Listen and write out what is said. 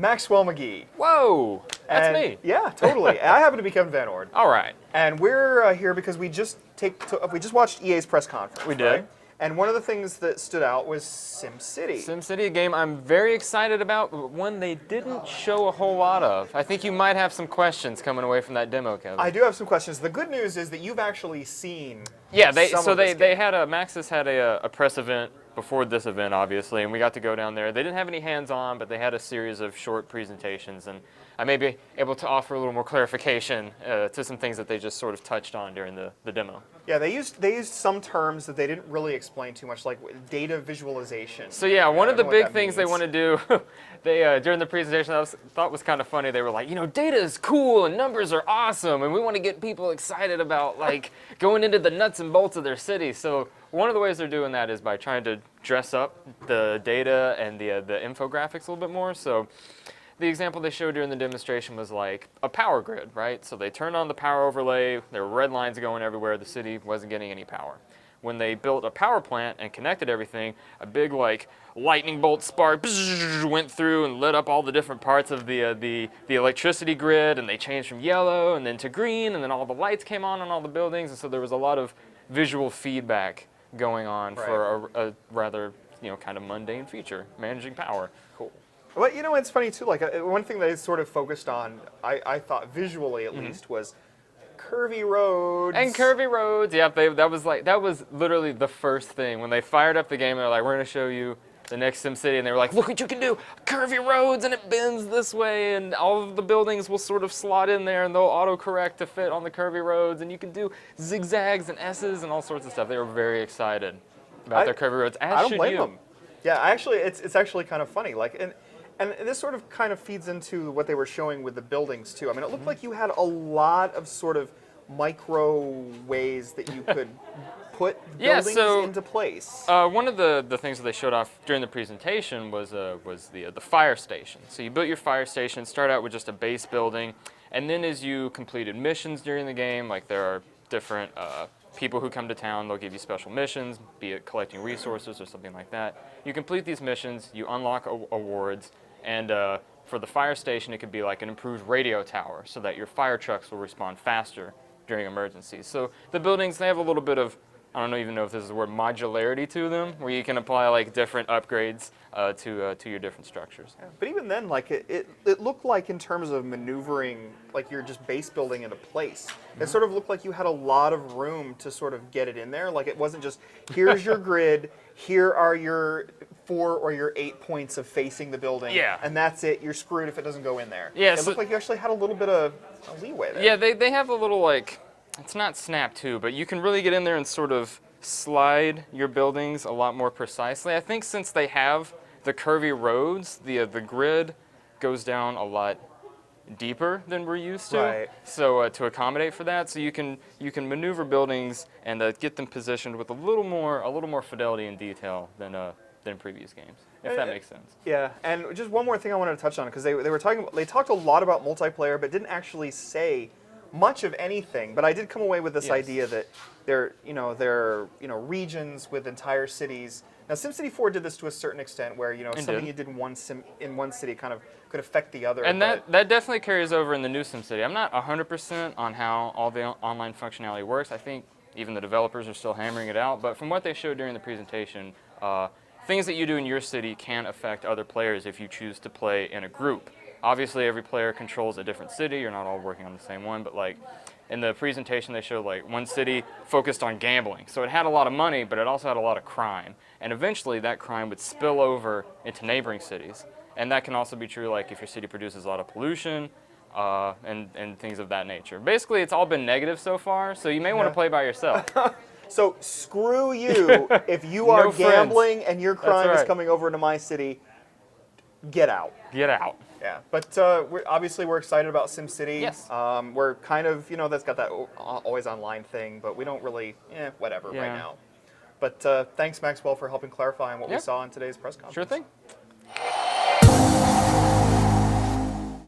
Maxwell McGee. Whoa, that's me. Yeah, totally. I happen to be Kevin Van Ord. All right. And we're here because we just watched EA's press conference. We did. Right? And one of the things that stood out was SimCity. SimCity, a game I'm very excited about, but one they didn't show a whole lot of. I think you might have some questions coming away from that demo, Kevin. I do have some questions. The good news is that you've actually seen. Yeah, Maxis had a press event before this event, obviously, and we got to go down there. They didn't have any hands-on, but they had a series of short presentations, and I may be able to offer a little more clarification to some things that they just sort of touched on during the demo. Yeah, they used some terms that they didn't really explain too much, like data visualization. So yeah, one of the big things they want to do, they during the presentation I thought was kind of funny. They were like, data is cool and numbers are awesome, and we want to get people excited about like going into the nuts and bolts of their city. So one of the ways they're doing that is by trying to dress up the data and the infographics a little bit more. So the example they showed during the demonstration was like a power grid, right? So they turned on the power overlay, there were red lines going everywhere, the city wasn't getting any power. When they built a power plant and connected everything, a big like lightning bolt spark went through and lit up all the different parts of the electricity grid, and they changed from yellow and then to green, and then all the lights came on all the buildings, and so there was a lot of visual feedback going on for a rather kind of mundane feature, managing power. Cool. Well, it's funny too, like one thing they sort of focused on, I thought visually at least, was curvy roads. And curvy roads, yep, that was literally the first thing. When they fired up the game, they're like, we're going to show you the next SimCity, and they were like, look what you can do, curvy roads, and it bends this way, and all of the buildings will sort of slot in there, and they'll autocorrect to fit on the curvy roads, and you can do zigzags and S's and all sorts of stuff. They were very excited about their curvy roads, as I don't should blame you. them. Yeah, it's actually kind of funny, like, and this sort of kind of feeds into what they were showing with the buildings too. I mean, it looked like you had a lot of sort of micro ways that you could put buildings into place. One of the things that they showed off during the presentation was the fire station. So you built your fire station, start out with just a base building, and then as you completed missions during the game, like there are different people who come to town, they'll give you special missions, be it collecting resources or something like that. You complete these missions, you unlock awards, and for the fire station, it could be like an improved radio tower so that your fire trucks will respond faster during emergencies. So the buildings, they have a little bit of, I don't even know if this is the word, modularity to them, where you can apply like different upgrades to your different structures. Yeah, but even then, like it looked like in terms of maneuvering, like you're just base building into place. It sort of looked like you had a lot of room to sort of get it in there. Like it wasn't just, here's your grid, here are your 4 or your 8 points of facing the building, and that's it. You're screwed if it doesn't go in there. Yeah, it looked like you actually had a little bit of leeway there. Yeah, they have a little like, it's not snap to, but you can really get in there and sort of slide your buildings a lot more precisely. I think since they have the curvy roads, the grid goes down a lot deeper than we're used to. Right. So to accommodate for that, so you can maneuver buildings and get them positioned with a little more fidelity and detail than previous games, if that makes sense. Yeah, and just one more thing I wanted to touch on, because they talked a lot about multiplayer, but didn't actually say much of anything. But I did come away with this idea that there are regions with entire cities. Now, SimCity 4 did this to a certain extent, where something you did in one city kind of could affect the other. And that definitely carries over in the new SimCity. I'm not 100% on how all the online functionality works. I think even the developers are still hammering it out. But from what they showed during the presentation, things that you do in your city can affect other players if you choose to play in a group. Obviously, every player controls a different city. You're not all working on the same one, but like in the presentation, they showed like one city focused on gambling. So it had a lot of money, but it also had a lot of crime. And eventually, that crime would spill over into neighboring cities. And that can also be true like if your city produces a lot of pollution and things of that nature. Basically, it's all been negative so far, so you may want to play by yourself. So screw you if you are gambling and your crime is coming over into my city. Get out. Get out. Yeah, but we're excited about SimCity. Yes. We're kind of, that's got that always online thing, but we don't really, whatever right now. But thanks, Maxwell, for helping clarify on what we saw in today's press conference. Sure thing.